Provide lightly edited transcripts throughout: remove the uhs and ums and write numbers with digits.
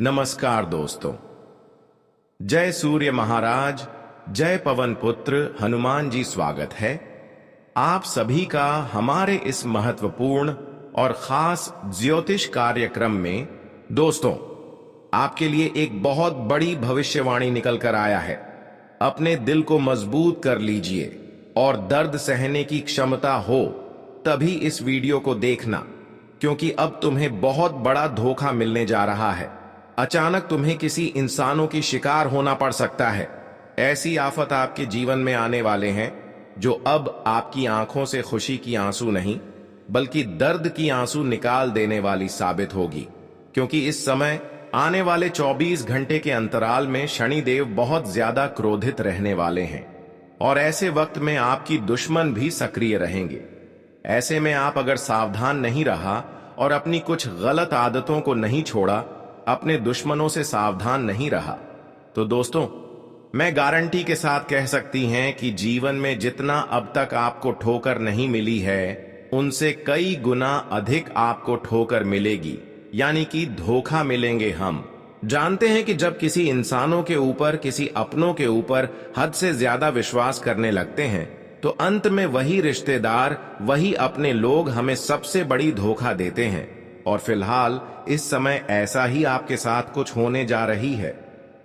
नमस्कार दोस्तों। जय सूर्य महाराज, जय पवन पुत्र हनुमान जी। स्वागत है आप सभी का हमारे इस महत्वपूर्ण और खास ज्योतिष कार्यक्रम में। दोस्तों, आपके लिए एक बहुत बड़ी भविष्यवाणी निकल कर आया है। अपने दिल को मजबूत कर लीजिए और दर्द सहने की क्षमता हो तभी इस वीडियो को देखना, क्योंकि अब तुम्हें बहुत बड़ा धोखा मिलने जा रहा है। अचानक तुम्हें किसी इंसानों की शिकार होना पड़ सकता है। ऐसी आफत आपके जीवन में आने वाले हैं जो अब आपकी आंखों से खुशी की आंसू नहीं बल्कि दर्द की आंसू निकाल देने वाली साबित होगी, क्योंकि इस समय आने वाले 24 घंटे के अंतराल में शनिदेव बहुत ज्यादा क्रोधित रहने वाले हैं और ऐसे वक्त में आपकी दुश्मन भी सक्रिय रहेंगे। ऐसे में आप अगर सावधान नहीं रहा और अपनी कुछ गलत आदतों को नहीं छोड़ा, अपने दुश्मनों से सावधान नहीं रहा, तो दोस्तों मैं गारंटी के साथ कह सकती हैं कि जीवन में जितना अब तक आपको ठोकर नहीं मिली है उनसे कई गुना अधिक आपको ठोकर मिलेगी, यानी कि धोखा मिलेंगे। हम जानते हैं कि जब किसी इंसानों के ऊपर, किसी अपनों के ऊपर हद से ज्यादा विश्वास करने लगते हैं तो अंत में वही रिश्तेदार, वही अपने लोग हमें सबसे बड़ी धोखा देते हैं। और फिलहाल इस समय ऐसा ही आपके साथ कुछ होने जा रही है।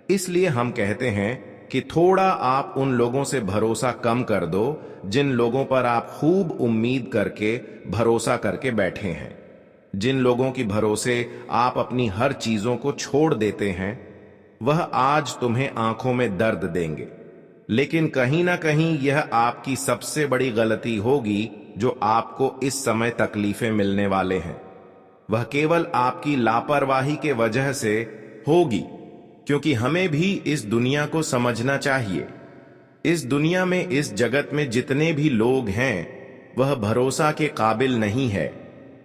इसलिए हम कहते हैं कि थोड़ा आप उन लोगों से भरोसा कम कर दो जिन लोगों पर आप खूब उम्मीद करके, भरोसा करके बैठे हैं। जिन लोगों की भरोसे आप अपनी हर चीजों को छोड़ देते हैं, वह आज तुम्हें आंखों में दर्द देंगे। लेकिन कहीं ना कहीं यह आपकी सबसे बड़ी गलती होगी जो आपको इस समय तकलीफें मिलने वाले हैं। वह केवल आपकी लापरवाही के वजह से होगी, क्योंकि हमें भी इस दुनिया को समझना चाहिए। इस दुनिया में, इस जगत में जितने भी लोग हैं वह भरोसा के काबिल नहीं है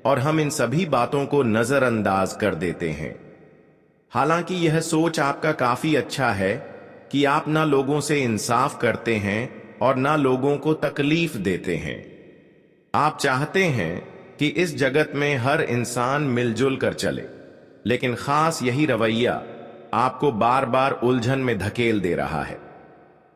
और हम इन सभी बातों को नजरअंदाज कर देते हैं। हालांकि यह सोच आपका काफी अच्छा है कि आप ना लोगों से इंसाफ करते हैं और ना लोगों को तकलीफ देते हैं। आप चाहते हैं कि इस जगत में हर इंसान मिलजुल कर चले, लेकिन खास यही रवैया आपको बार बार उलझन में धकेल दे रहा है।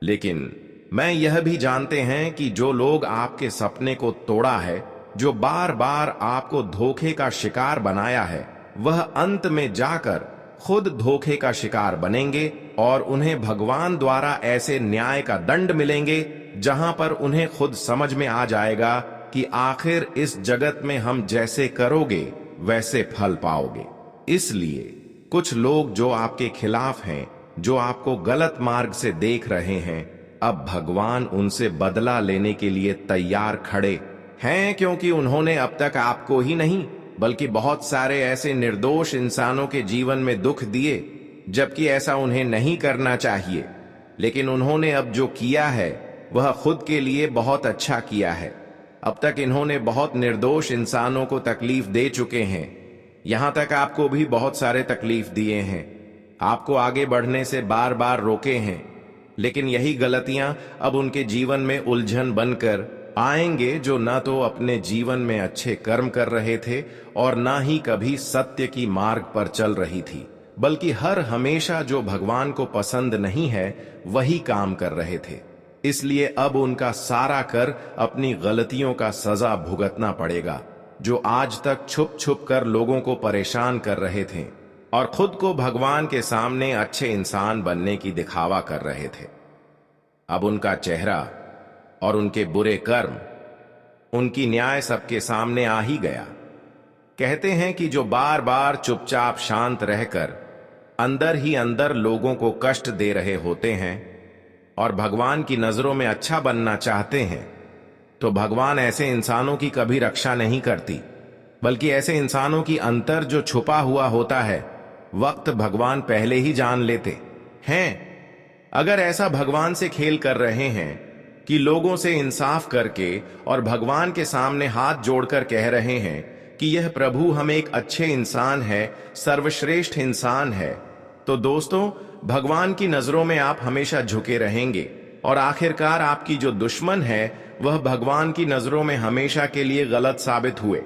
लेकिन मैं यह भी जानते हैं कि जो लोग आपके सपने को तोड़ा है, जो बार बार आपको धोखे का शिकार बनाया है, वह अंत में जाकर खुद धोखे का शिकार बनेंगे और उन्हें भगवान द्वारा ऐसे न्याय का दंड मिलेंगे जहां पर उन्हें खुद समझ में आ जाएगा कि आखिर इस जगत में हम जैसे करोगे वैसे फल पाओगे। इसलिए कुछ लोग जो आपके खिलाफ हैं, जो आपको गलत मार्ग से देख रहे हैं, अब भगवान उनसे बदला लेने के लिए तैयार खड़े हैं, क्योंकि उन्होंने अब तक आपको ही नहीं बल्कि बहुत सारे ऐसे निर्दोष इंसानों के जीवन में दुख दिए, जबकि ऐसा उन्हें नहीं करना चाहिए। लेकिन उन्होंने अब जो किया है वह खुद के लिए बहुत अच्छा किया है। अब तक इन्होंने बहुत निर्दोष इंसानों को तकलीफ दे चुके हैं, यहां तक आपको भी बहुत सारे तकलीफ दिए हैं, आपको आगे बढ़ने से बार बार रोके हैं। लेकिन यही गलतियां अब उनके जीवन में उलझन बनकर आएंगे, जो ना तो अपने जीवन में अच्छे कर्म कर रहे थे और ना ही कभी सत्य की मार्ग पर चल रही थी, बल्कि हर हमेशा जो भगवान को पसंद नहीं है वही काम कर रहे थे। इसलिए अब उनका सारा कर अपनी गलतियों का सजा भुगतना पड़ेगा। जो आज तक छुप छुप कर लोगों को परेशान कर रहे थे और खुद को भगवान के सामने अच्छे इंसान बनने की दिखावा कर रहे थे, अब उनका चेहरा और उनके बुरे कर्म, उनकी न्याय सबके सामने आ ही गया। कहते हैं कि जो बार बार चुपचाप शांत रहकर अंदर ही अंदर लोगों को कष्ट दे रहे होते हैं और भगवान की नजरों में अच्छा बनना चाहते हैं, तो भगवान ऐसे इंसानों की कभी रक्षा नहीं करती, बल्कि ऐसे इंसानों की अंतर जो छुपा हुआ होता है वक्त भगवान पहले ही जान लेते हैं। अगर ऐसा भगवान से खेल कर रहे हैं कि लोगों से इंसाफ करके और भगवान के सामने हाथ जोड़कर कह रहे हैं कि यह प्रभु हम एक अच्छे इंसान है, सर्वश्रेष्ठ इंसान है, तो दोस्तों भगवान की नजरों में आप हमेशा झुके रहेंगे और आखिरकार आपकी जो दुश्मन है वह भगवान की नजरों में हमेशा के लिए गलत साबित हुए।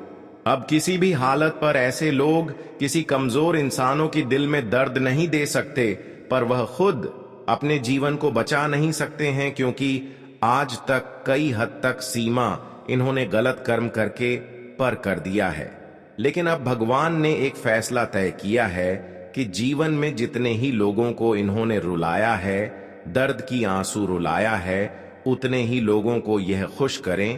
अब किसी भी हालत पर ऐसे लोग किसी कमजोर इंसानों की दिल में दर्द नहीं दे सकते, पर वह खुद अपने जीवन को बचा नहीं सकते हैं, क्योंकि आज तक कई हद तक सीमा इन्होंने गलत कर्म करके पर कर दिया है। लेकिन अब भगवान ने एक फैसला तय किया है कि जीवन में जितने ही लोगों को इन्होंने रुलाया है, दर्द की आंसू रुलाया है, उतने ही लोगों को यह खुश करें,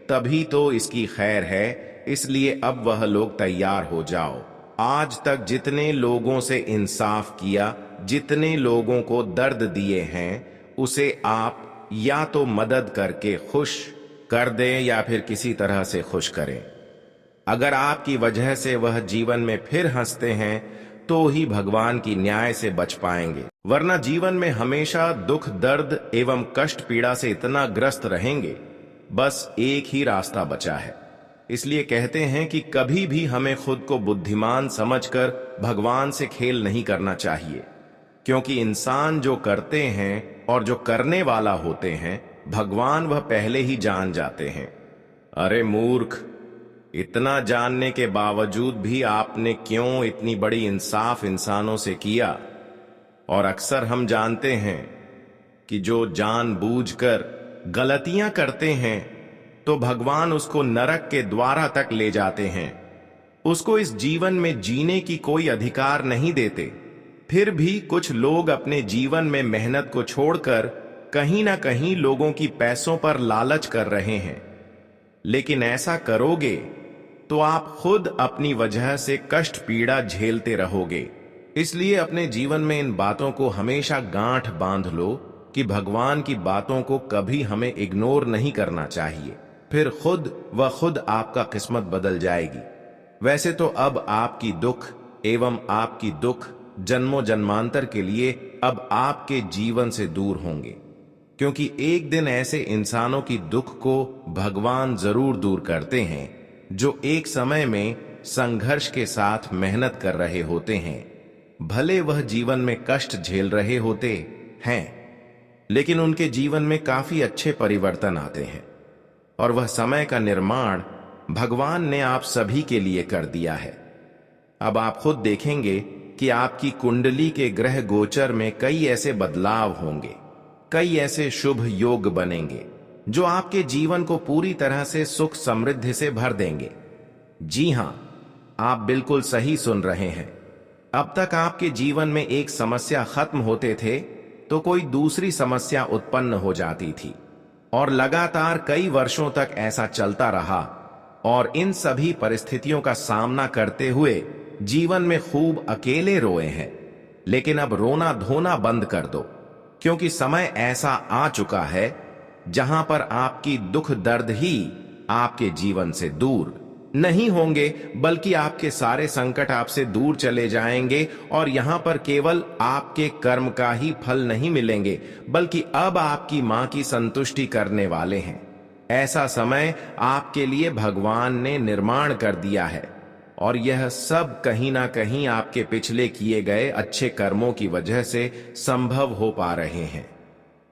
तभी तो इसकी खैर है। इसलिए अब वह लोग तैयार हो जाओ। आज तक जितने लोगों से इंसाफ किया, जितने लोगों को दर्द दिए हैं, उसे आप या तो मदद करके खुश कर दें या फिर किसी तरह से खुश करें। अगर आपकी वजह से वह जीवन में फिर हंसते हैं तो ही भगवान की न्याय से बच पाएंगे, वरना जीवन में हमेशा दुख, दर्द एवं कष्ट पीड़ा से इतना ग्रस्त रहेंगे। बस एक ही रास्ता बचा है। इसलिए कहते हैं कि कभी भी हमें खुद को बुद्धिमान समझकर भगवान से खेल नहीं करना चाहिए, क्योंकि इंसान जो करते हैं और जो करने वाला होते हैं, भगवान वह पहले ही जान जाते हैं। अरे मूर्ख, इतना जानने के बावजूद भी आपने क्यों इतनी बड़ी इंसाफ इंसानों से किया? और अक्सर हम जानते हैं कि जो जानबूझकर गलतियां करते हैं तो भगवान उसको नरक के द्वारा तक ले जाते हैं, उसको इस जीवन में जीने की कोई अधिकार नहीं देते। फिर भी कुछ लोग अपने जीवन में मेहनत को छोड़कर कहीं ना कहीं लोगों की पैसों पर लालच कर रहे हैं। लेकिन ऐसा करोगे तो आप खुद अपनी वजह से कष्ट पीड़ा झेलते रहोगे। इसलिए अपने जीवन में इन बातों को हमेशा गांठ बांध लो कि भगवान की बातों को कभी हमें इग्नोर नहीं करना चाहिए। फिर खुद आपका किस्मत बदल जाएगी। वैसे तो अब आपकी दुख एवं आपकी दुख जन्मों जन्मांतर के लिए अब आपके जीवन से दूर होंगे, क्योंकि एक दिन ऐसे इंसानों की दुख को भगवान जरूर दूर करते हैं जो एक समय में संघर्ष के साथ मेहनत कर रहे होते हैं। भले वह जीवन में कष्ट झेल रहे होते हैं, लेकिन उनके जीवन में काफी अच्छे परिवर्तन आते हैं, और वह समय का निर्माण भगवान ने आप सभी के लिए कर दिया है। अब आप खुद देखेंगे कि आपकी कुंडली के ग्रह गोचर में कई ऐसे बदलाव होंगे, कई ऐसे शुभ योग बनेंगे जो आपके जीवन को पूरी तरह से सुख समृद्धि से भर देंगे। जी हां, आप बिल्कुल सही सुन रहे हैं। अब तक आपके जीवन में एक समस्या खत्म होते थे तो कोई दूसरी समस्या उत्पन्न हो जाती थी, और लगातार कई वर्षों तक ऐसा चलता रहा, और इन सभी परिस्थितियों का सामना करते हुए जीवन में खूब अकेले रोए हैं। लेकिन अब रोना धोना बंद कर दो, क्योंकि समय ऐसा आ चुका है जहां पर आपकी दुख दर्द ही आपके जीवन से दूर नहीं होंगे, बल्कि आपके सारे संकट आपसे दूर चले जाएंगे। और यहां पर केवल आपके कर्म का ही फल नहीं मिलेंगे, बल्कि अब आपकी मां की संतुष्टि करने वाले हैं। ऐसा समय आपके लिए भगवान ने निर्माण कर दिया है, और यह सब कहीं ना कहीं आपके पिछले किए गए अच्छे कर्मों की वजह से संभव हो पा रहे हैं।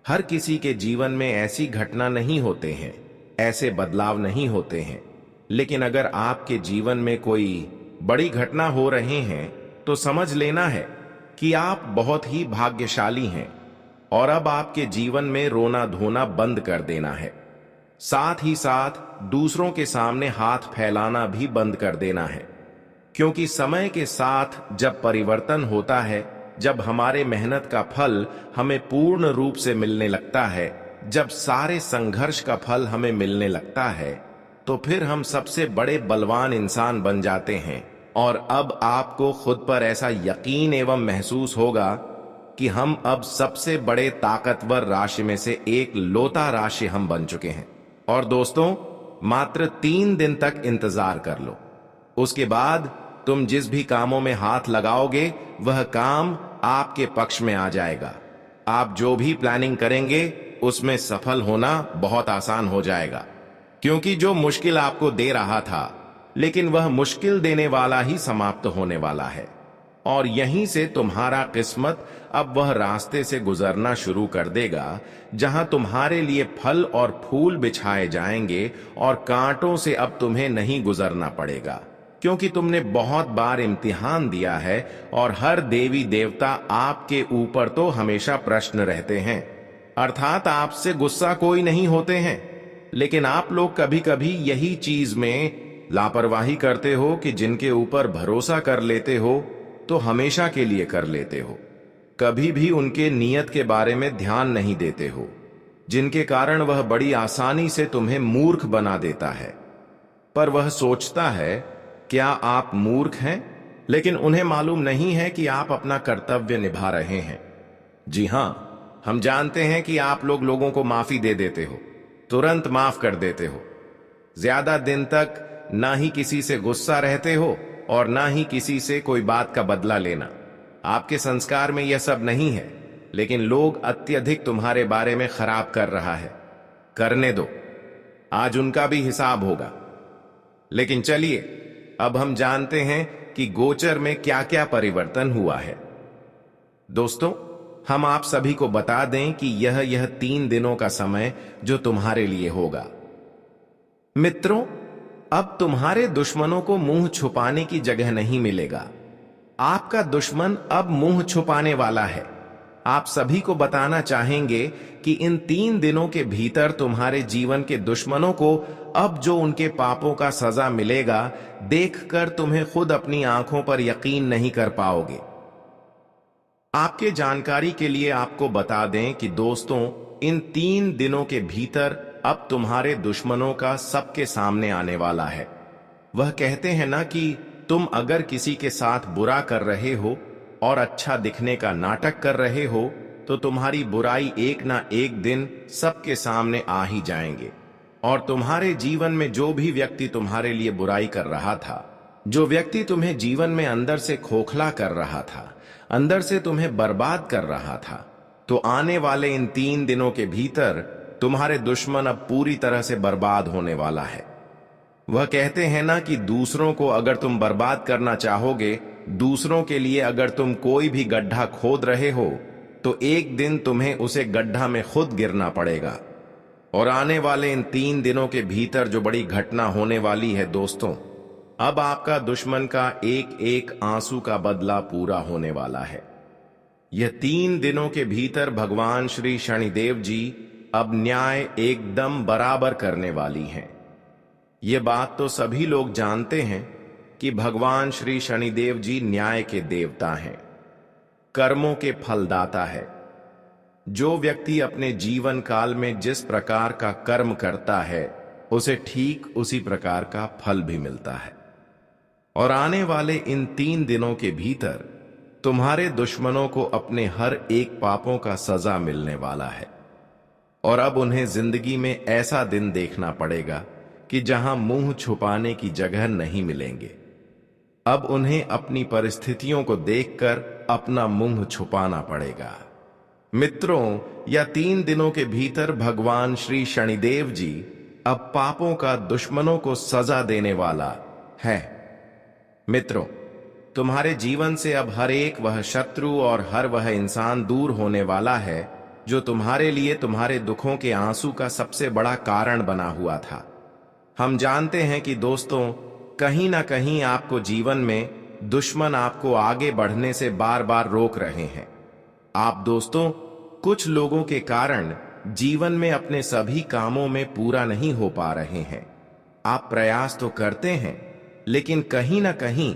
हर किसी के जीवन में ऐसी घटना नहीं होते हैं, ऐसे बदलाव नहीं होते हैं, लेकिन अगर आपके जीवन में कोई बड़ी घटना हो रहे हैं तो समझ लेना है कि आप बहुत ही भाग्यशाली हैं, और अब आपके जीवन में रोना धोना बंद कर देना है। साथ ही साथ दूसरों के सामने हाथ फैलाना भी बंद कर देना है, क्योंकि समय के साथ जब परिवर्तन होता है, जब हमारे मेहनत का फल हमें पूर्ण रूप से मिलने लगता है, जब सारे संघर्ष का फल हमें मिलने लगता है, तो फिर हम सबसे बड़े बलवान इंसान बन जाते हैं। और अब आपको खुद पर ऐसा यकीन एवं महसूस होगा कि हम अब सबसे बड़े ताकतवर राशि में से एक लौता राशि हम बन चुके हैं। और दोस्तों, मात्र 3 दिन तक इंतजार कर लो, उसके बाद तुम जिस भी कामों में हाथ लगाओगे वह काम आपके पक्ष में आ जाएगा। आप जो भी प्लानिंग करेंगे उसमें सफल होना बहुत आसान हो जाएगा, क्योंकि जो मुश्किल आपको दे रहा था, लेकिन वह मुश्किल देने वाला ही समाप्त होने वाला है। और यहीं से तुम्हारा किस्मत अब वह रास्ते से गुजरना शुरू कर देगा जहां तुम्हारे लिए फल और फूल बिछाए जाएंगे, और कांटों से अब तुम्हें नहीं गुजरना पड़ेगा। क्योंकि तुमने बहुत बार इम्तिहान दिया है और हर देवी देवता आपके ऊपर तो हमेशा प्रश्न रहते हैं, अर्थात आपसे गुस्सा कोई नहीं होते हैं। लेकिन आप लोग कभी कभी यही चीज में लापरवाही करते हो कि जिनके ऊपर भरोसा कर लेते हो तो हमेशा के लिए कर लेते हो, कभी भी उनके नियत के बारे में ध्यान नहीं देते हो, जिनके कारण वह बड़ी आसानी से तुम्हें मूर्ख बना देता है। पर वह सोचता है क्या आप मूर्ख हैं, लेकिन उन्हें मालूम नहीं है कि आप अपना कर्तव्य निभा रहे हैं। जी हां, हम जानते हैं कि आप लोगों को माफी दे देते हो, तुरंत माफ कर देते हो, ज्यादा दिन तक ना ही किसी से गुस्सा रहते हो और ना ही किसी से कोई बात का बदला लेना। आपके संस्कार में यह सब नहीं है, लेकिन लोग अत्यधिक तुम्हारे बारे में खराब कर रहा है। करने दो, आज उनका भी हिसाब होगा। लेकिन चलिए, अब हम जानते हैं कि गोचर में क्या क्या परिवर्तन हुआ है। दोस्तों, हम आप सभी को बता दें कि यह 3 दिनों का समय जो तुम्हारे लिए होगा। मित्रों, अब तुम्हारे दुश्मनों को मुंह छुपाने की जगह नहीं मिलेगा। आपका दुश्मन अब मुंह छुपाने वाला है। आप सभी को बताना चाहेंगे कि इन 3 दिनों के भीतर तुम्हारे जीवन के दुश्मनों को अब जो उनके पापों का सजा मिलेगा, देखकर तुम्हें खुद अपनी आंखों पर यकीन नहीं कर पाओगे। आपके जानकारी के लिए आपको बता दें कि दोस्तों, इन 3 दिनों के भीतर अब तुम्हारे दुश्मनों का सबके सामने आने वाला है। वह कहते हैं ना कि तुम अगर किसी के साथ बुरा कर रहे हो और अच्छा दिखने का नाटक कर रहे हो तो तुम्हारी बुराई एक ना एक दिन सबके सामने आ ही जाएंगे। और तुम्हारे जीवन में जो भी व्यक्ति तुम्हारे लिए बुराई कर रहा था, जो व्यक्ति तुम्हें जीवन में अंदर से खोखला कर रहा था, अंदर से तुम्हें बर्बाद कर रहा था, तो आने वाले इन 3 दिनों के भीतर तुम्हारे दुश्मन अब पूरी तरह से बर्बाद होने वाला है। वह कहते हैं ना कि दूसरों को अगर तुम बर्बाद करना चाहोगे, दूसरों के लिए अगर तुम कोई भी गड्ढा खोद रहे हो, तो एक दिन तुम्हें उसे गड्ढा में खुद गिरना पड़ेगा। और आने वाले इन 3 दिनों के भीतर जो बड़ी घटना होने वाली है दोस्तों, अब आपका दुश्मन का एक एक आंसू का बदला पूरा होने वाला है। यह 3 दिनों के भीतर भगवान श्री शनिदेव जी अब न्याय एकदम बराबर करने वाली हैं। ये बात तो सभी लोग जानते हैं कि भगवान श्री शनिदेव जी न्याय के देवता हैं, कर्मों के फलदाता है। जो व्यक्ति अपने जीवन काल में जिस प्रकार का कर्म करता है, उसे ठीक उसी प्रकार का फल भी मिलता है। और आने वाले इन 3 दिनों के भीतर तुम्हारे दुश्मनों को अपने हर एक पापों का सजा मिलने वाला है। और अब उन्हें जिंदगी में ऐसा दिन देखना पड़ेगा कि जहां मुंह छुपाने की जगह नहीं मिलेंगे। अब उन्हें अपनी परिस्थितियों को देखकर अपना मुंह छुपाना पड़ेगा। मित्रों, या 3 दिनों के भीतर भगवान श्री शनिदेव जी अब पापों का दुश्मनों को सजा देने वाला है। मित्रों, तुम्हारे जीवन से अब हर एक वह शत्रु और हर वह इंसान दूर होने वाला है जो तुम्हारे लिए तुम्हारे दुखों के आंसू का सबसे बड़ा कारण बना हुआ था। हम जानते हैं कि दोस्तों, कहीं ना कहीं आपको जीवन में दुश्मन आपको आगे बढ़ने से बार बार रोक रहे हैं। आप दोस्तों, कुछ लोगों के कारण जीवन में अपने सभी कामों में पूरा नहीं हो पा रहे हैं। आप प्रयास तो करते हैं, लेकिन कहीं ना कहीं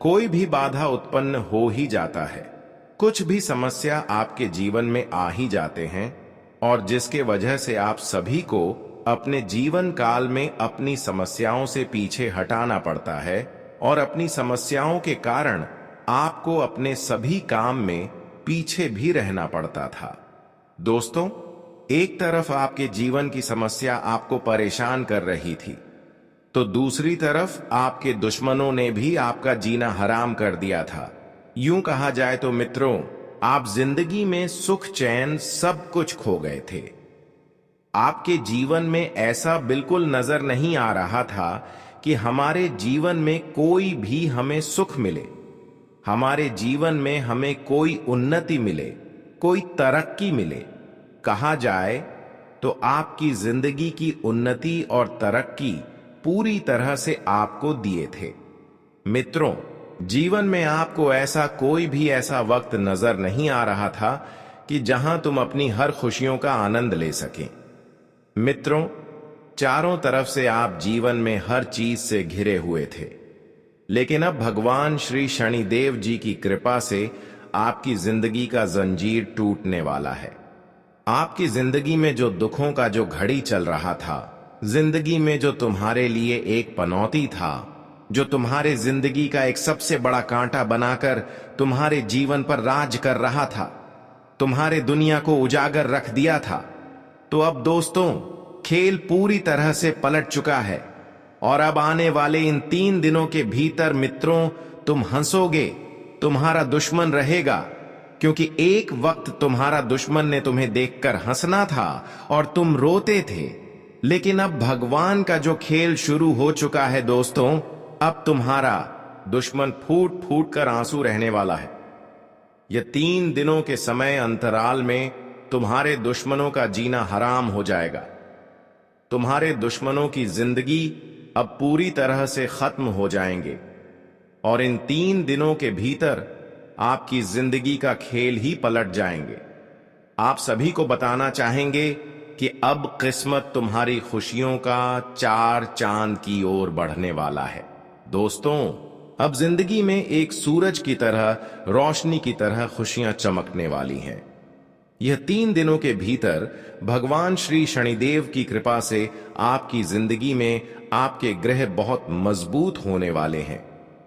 कोई भी बाधा उत्पन्न हो ही जाता है। कुछ भी समस्या आपके जीवन में आ ही जाते हैं, और जिसके वजह से आप सभी को अपने जीवन काल में अपनी समस्याओं से पीछे हटाना पड़ता है, और अपनी समस्याओं के कारण आपको अपने सभी काम में पीछे भी रहना पड़ता था। दोस्तों, एक तरफ आपके जीवन की समस्या आपको परेशान कर रही थी, तो दूसरी तरफ आपके दुश्मनों ने भी आपका जीना हराम कर दिया था। यूं कहा जाए तो मित्रों, आप जिंदगी में सुख चैन सब कुछ खो गए थे। आपके जीवन में ऐसा बिल्कुल नजर नहीं आ रहा था कि हमारे जीवन में कोई भी हमें सुख मिले, हमारे जीवन में हमें कोई उन्नति मिले, कोई तरक्की मिले। कहा जाए तो आपकी जिंदगी की उन्नति और तरक्की पूरी तरह से आपको दिए थे। मित्रों, जीवन में आपको ऐसा कोई भी ऐसा वक्त नजर नहीं आ रहा था कि जहां तुम अपनी हर खुशियों का आनंद ले सकें। मित्रों, चारों तरफ से आप जीवन में हर चीज से घिरे हुए थे, लेकिन अब भगवान श्री शनिदेव जी की कृपा से आपकी जिंदगी का जंजीर टूटने वाला है। आपकी जिंदगी में जो दुखों का जो घड़ी चल रहा था, जिंदगी में जो तुम्हारे लिए एक पनौती था, जो तुम्हारे जिंदगी का एक सबसे बड़ा कांटा बनाकर तुम्हारे जीवन पर राज कर रहा था, तुम्हारे दुनिया को उजागर रख दिया था, तो अब दोस्तों खेल पूरी तरह से पलट चुका है। और अब आने वाले इन 3 दिनों के भीतर मित्रों, तुम हंसोगे, तुम्हारा दुश्मन रहेगा, क्योंकि एक वक्त तुम्हारा दुश्मन ने तुम्हें देखकर हंसना था और तुम रोते थे, लेकिन अब भगवान का जो खेल शुरू हो चुका है दोस्तों, अब तुम्हारा दुश्मन फूट फूट कर आंसू रहने वाला है। यह 3 दिनों के समय अंतराल में तुम्हारे दुश्मनों का जीना हराम हो जाएगा। तुम्हारे दुश्मनों की जिंदगी अब पूरी तरह से खत्म हो जाएंगे और इन 3 दिनों के भीतर आपकी जिंदगी का खेल ही पलट जाएंगे। आप सभी को बताना चाहेंगे कि अब किस्मत तुम्हारी खुशियों का 4 चांद की ओर बढ़ने वाला है। दोस्तों, अब जिंदगी में एक सूरज की तरह, रोशनी की तरह खुशियां चमकने वाली हैं। यह 3 दिनों के भीतर भगवान श्री शनिदेव की कृपा से आपकी जिंदगी में आपके ग्रह बहुत मजबूत होने वाले हैं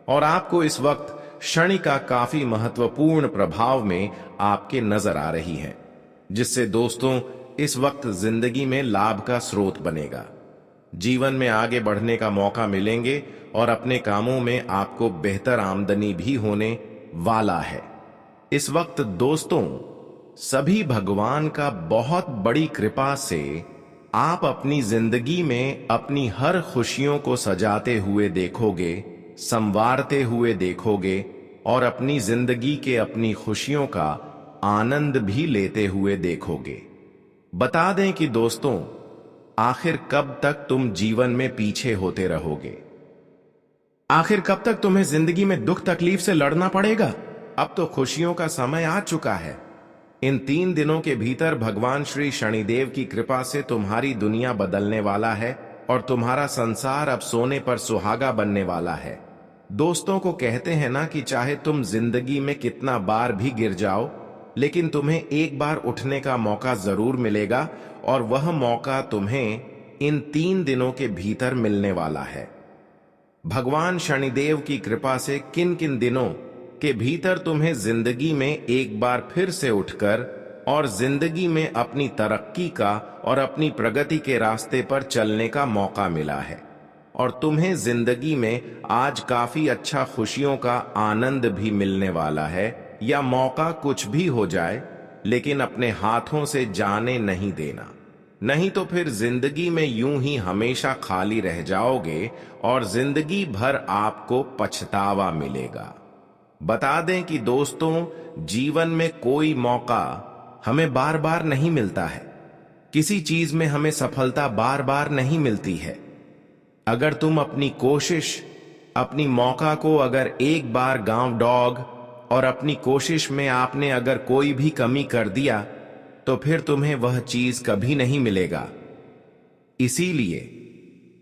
और आपको इस वक्त शनि का काफी महत्वपूर्ण प्रभाव में आपके नजर आ रही है, जिससे दोस्तों इस वक्त जिंदगी में लाभ का स्रोत बनेगा। जीवन में आगे बढ़ने का मौका मिलेंगे और अपने कामों में आपको बेहतर आमदनी भी होने वाला है। इस वक्त दोस्तों सभी भगवान का बहुत बड़ी कृपा से आप अपनी जिंदगी में अपनी हर खुशियों को सजाते हुए देखोगे, संवारते हुए देखोगे और अपनी जिंदगी के अपनी खुशियों का आनंद भी लेते हुए देखोगे। बता दें कि दोस्तों, आखिर कब तक तुम जीवन में पीछे होते रहोगे? आखिर कब तक तुम्हें जिंदगी में दुख तकलीफ से लड़ना पड़ेगा? अब तो खुशियों का समय आ चुका है। इन 3 दिनों के भीतर भगवान श्री शनिदेव की कृपा से तुम्हारी दुनिया बदलने वाला है और तुम्हारा संसार अब सोने पर सुहागा बनने वाला है। दोस्तों को कहते हैं ना कि चाहे तुम जिंदगी में कितना बार भी गिर जाओ, लेकिन तुम्हें एक बार उठने का मौका जरूर मिलेगा और वह मौका तुम्हें इन 3 दिनों के भीतर मिलने वाला है। भगवान शनिदेव की कृपा से किन किन दिनों के भीतर तुम्हें जिंदगी में एक बार फिर से उठकर और जिंदगी में अपनी तरक्की का और अपनी प्रगति के रास्ते पर चलने का मौका मिला है और तुम्हें जिंदगी में आज काफी अच्छा खुशियों का आनंद भी मिलने वाला है। या मौका कुछ भी हो जाए, लेकिन अपने हाथों से जाने नहीं देना, नहीं तो फिर जिंदगी में यूं ही हमेशा खाली रह जाओगे और जिंदगी भर आपको पछतावा मिलेगा। बता दें कि दोस्तों जीवन में कोई मौका हमें बार बार नहीं मिलता है। किसी चीज में हमें सफलता बार बार नहीं मिलती है। अगर तुम अपनी कोशिश, अपनी मौका को अगर एक बार गांव डॉग और अपनी कोशिश में आपने अगर कोई भी कमी कर दिया, तो फिर तुम्हें वह चीज कभी नहीं मिलेगा। इसीलिए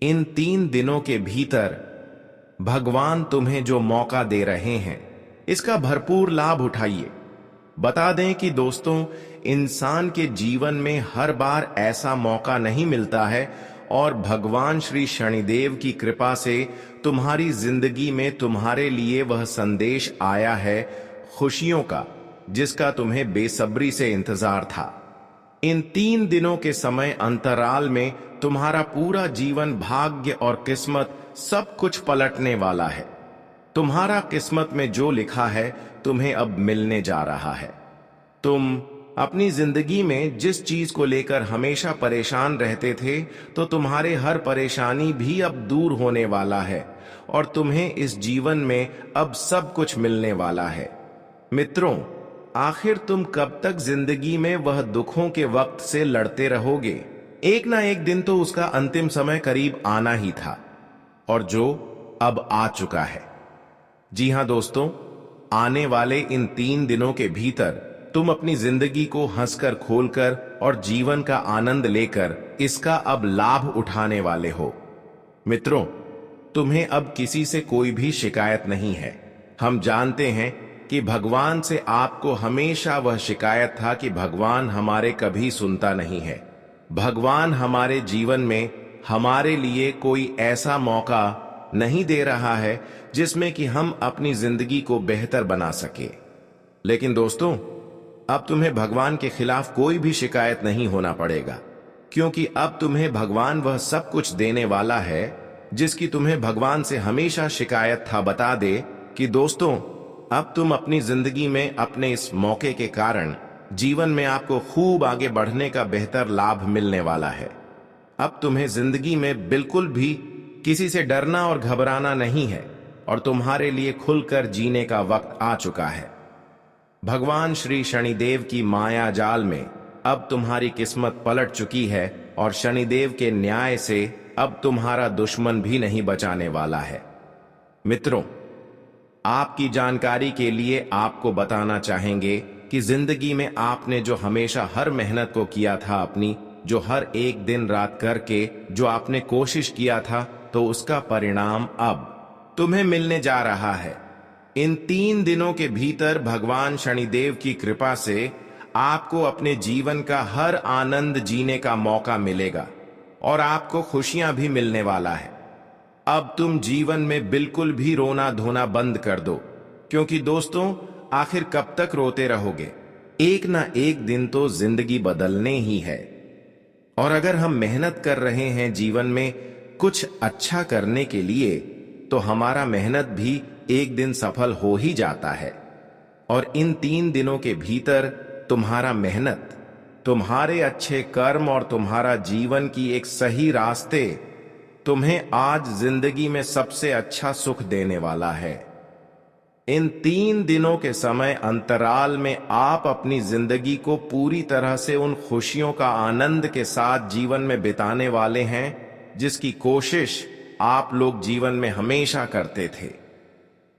इन 3 दिनों के भीतर भगवान तुम्हें जो मौका दे रहे हैं, इसका भरपूर लाभ उठाइए। बता दें कि दोस्तों इंसान के जीवन में हर बार ऐसा मौका नहीं मिलता है और भगवान श्री शनिदेव की कृपा से तुम्हारी जिंदगी में तुम्हारे लिए वह संदेश आया है खुशियों का, जिसका तुम्हें बेसब्री से इंतजार था। इन 3 दिनों के समय अंतराल में तुम्हारा पूरा जीवन, भाग्य और किस्मत सब कुछ पलटने वाला है। तुम्हारा किस्मत में जो लिखा है तुम्हें अब मिलने जा रहा है। तुम अपनी जिंदगी में जिस चीज को लेकर हमेशा परेशान रहते थे, तो तुम्हारे हर परेशानी भी अब दूर होने वाला है और तुम्हें इस जीवन में अब सब कुछ मिलने वाला है। मित्रों, आखिर तुम कब तक जिंदगी में वह दुखों के वक्त से लड़ते रहोगे? एक ना एक दिन तो उसका अंतिम समय करीब आना ही था और जो अब आ चुका है। जी हां दोस्तों, आने वाले इन 3 दिनों के भीतर तुम अपनी जिंदगी को हंसकर खोलकर और जीवन का आनंद लेकर इसका अब लाभ उठाने वाले हो। मित्रों, तुम्हें अब किसी से कोई भी शिकायत नहीं है। हम जानते हैं कि भगवान से आपको हमेशा वह शिकायत था कि भगवान हमारे कभी सुनता नहीं है। भगवान हमारे जीवन में हमारे लिए कोई ऐसा मौका नहीं दे रहा है जिसमें कि हम अपनी जिंदगी को बेहतर बना सके। लेकिन दोस्तों, अब तुम्हें भगवान के खिलाफ कोई भी शिकायत नहीं होना पड़ेगा, क्योंकि अब तुम्हें भगवान वह सब कुछ देने वाला है जिसकी तुम्हें भगवान से हमेशा शिकायत था। बता दे कि दोस्तों, अब तुम अपनी जिंदगी में अपने इस मौके के कारण जीवन में आपको खूब आगे बढ़ने का बेहतर लाभ मिलने वाला है। अब तुम्हें जिंदगी में बिल्कुल भी किसी से डरना और घबराना नहीं है और तुम्हारे लिए खुलकर जीने का वक्त आ चुका है। भगवान श्री शनिदेव की माया जाल में अब तुम्हारी किस्मत पलट चुकी है और शनिदेव के न्याय से अब तुम्हारा दुश्मन भी नहीं बचाने वाला है। मित्रों, आपकी जानकारी के लिए आपको बताना चाहेंगे कि जिंदगी में आपने जो हमेशा हर मेहनत को किया था, अपनी जो हर एक दिन रात करके जो आपने कोशिश किया था, तो उसका परिणाम अब तुम्हें मिलने जा रहा है। इन 3 दिनों के भीतर भगवान शनिदेव की कृपा से आपको अपने जीवन का हर आनंद जीने का मौका मिलेगा और आपको खुशियां भी मिलने वाला है। अब तुम जीवन में बिल्कुल भी रोना धोना बंद कर दो, क्योंकि दोस्तों, आखिर कब तक रोते रहोगे? एक ना एक दिन तो जिंदगी बदलने ही है। और अगर हम मेहनत कर रहे हैं जीवन में कुछ अच्छा करने के लिए, तो हमारा मेहनत भी एक दिन सफल हो ही जाता है। और इन 3 दिनों के भीतर तुम्हारा मेहनत, तुम्हारे अच्छे कर्म और तुम्हारा जीवन की एक सही रास्ते तुम्हें आज जिंदगी में सबसे अच्छा सुख देने वाला है। इन 3 दिनों के समय अंतराल में आप अपनी जिंदगी को पूरी तरह से उन खुशियों का आनंद के साथ जीवन में बिताने वाले हैं जिसकी कोशिश आप लोग जीवन में हमेशा करते थे।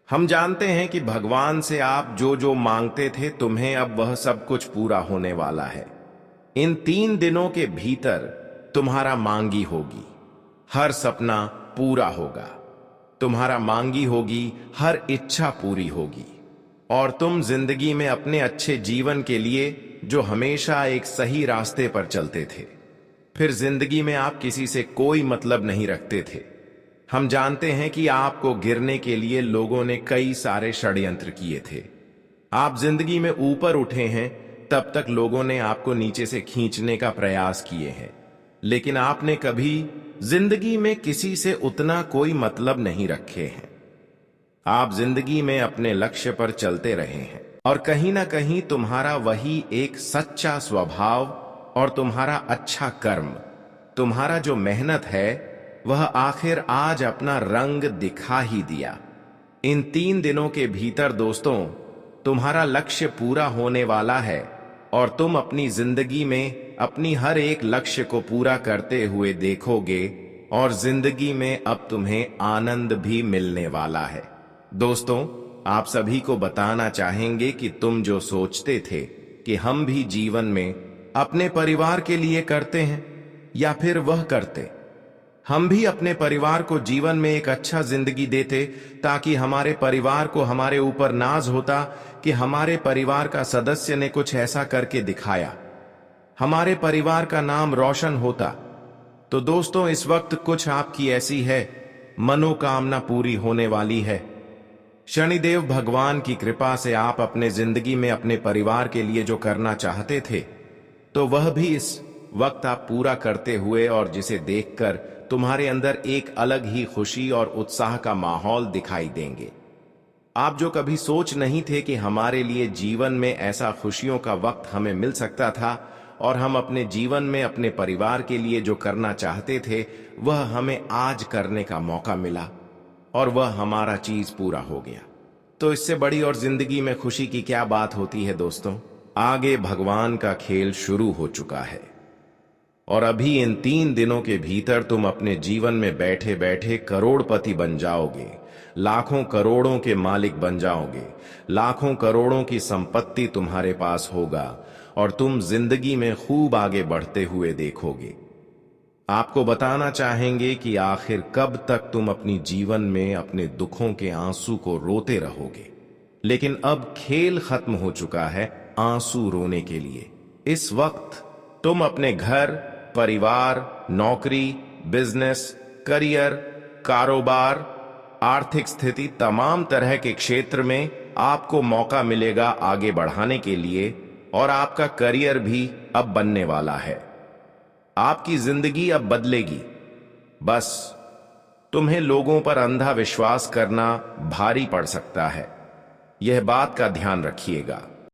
हम जानते हैं कि भगवान से आप जो जो मांगते थे, तुम्हें अब वह सब कुछ पूरा होने वाला है। इन 3 दिनों के भीतर तुम्हारा मांगी होगी, हर सपना पूरा होगा, तुम्हारा मांगी होगी, हर इच्छा पूरी होगी और तुम जिंदगी में अपने अच्छे जीवन के लिए जो हमेशा एक सही रास्ते पर चलते थे, फिर जिंदगी में आप किसी से कोई मतलब नहीं रखते थे। हम जानते हैं कि आपको गिरने के लिए लोगों ने कई सारे षड्यंत्र किए थे। आप जिंदगी में ऊपर उठे हैं, तब तक लोगों ने आपको नीचे से खींचने का प्रयास किए हैं, लेकिन आपने कभी जिंदगी में किसी से उतना कोई मतलब नहीं रखे हैं। आप जिंदगी में अपने लक्ष्य पर चलते रहे हैं और कहीं ना कहीं तुम्हारा वही एक सच्चा स्वभाव और तुम्हारा अच्छा कर्म, तुम्हारा जो मेहनत है, वह आखिर आज अपना रंग दिखा ही दिया। इन 3 दिनों के भीतर दोस्तों, तुम्हारा लक्ष्य पूरा होने वाला है और तुम अपनी जिंदगी में अपनी हर एक लक्ष्य को पूरा करते हुए देखोगे और जिंदगी में अब तुम्हें आनंद भी मिलने वाला है। दोस्तों, आप सभी को बताना चाहेंगे कि तुम जो सोचते थे कि हम भी जीवन में अपने परिवार के लिए करते हैं या फिर वह करते, हम भी अपने परिवार को जीवन में एक अच्छा जिंदगी देते ताकि हमारे परिवार को हमारे ऊपर नाज होता कि हमारे परिवार का सदस्य ने कुछ ऐसा करके दिखाया, हमारे परिवार का नाम रोशन होता। तो दोस्तों, इस वक्त कुछ आपकी ऐसी है मनोकामना पूरी होने वाली है। शनिदेव भगवान की कृपा से आप अपने जिंदगी में अपने परिवार के लिए जो करना चाहते थे, तो वह भी इस वक्त आप पूरा करते हुए और जिसे देखकर तुम्हारे अंदर एक अलग ही खुशी और उत्साह का माहौल दिखाई देंगे। आप जो कभी सोच नहीं थे कि हमारे लिए जीवन में ऐसा खुशियों का वक्त हमें मिल सकता था और हम अपने जीवन में अपने परिवार के लिए जो करना चाहते थे, वह हमें आज करने का मौका मिला और वह हमारा चीज पूरा हो गया। तो इससे बड़ी और जिंदगी में खुशी की क्या बात होती है दोस्तों। आगे भगवान का खेल शुरू हो चुका है। और अभी इन 3 दिनों के भीतर तुम अपने जीवन में बैठे बैठे करोड़पति बन जाओगे, लाखों करोड़ों के मालिक बन जाओगे, लाखों करोड़ों की संपत्ति तुम्हारे पास होगा और तुम जिंदगी में खूब आगे बढ़ते हुए देखोगे। आपको बताना चाहेंगे कि आखिर कब तक तुम अपनी जीवन में अपने दुखों के आंसू को रोते रहोगे। लेकिन अब खेल खत्म हो चुका है आंसू रोने के लिए। इस वक्त तुम अपने घर, परिवार, नौकरी, बिजनेस, करियर, कारोबार, आर्थिक स्थिति, तमाम तरह के क्षेत्र में आपको मौका मिलेगा आगे बढ़ाने के लिए और आपका करियर भी अब बनने वाला है। आपकी जिंदगी अब बदलेगी। बस तुम्हें लोगों पर अंधा विश्वास करना भारी पड़ सकता है, यह बात का ध्यान रखिएगा।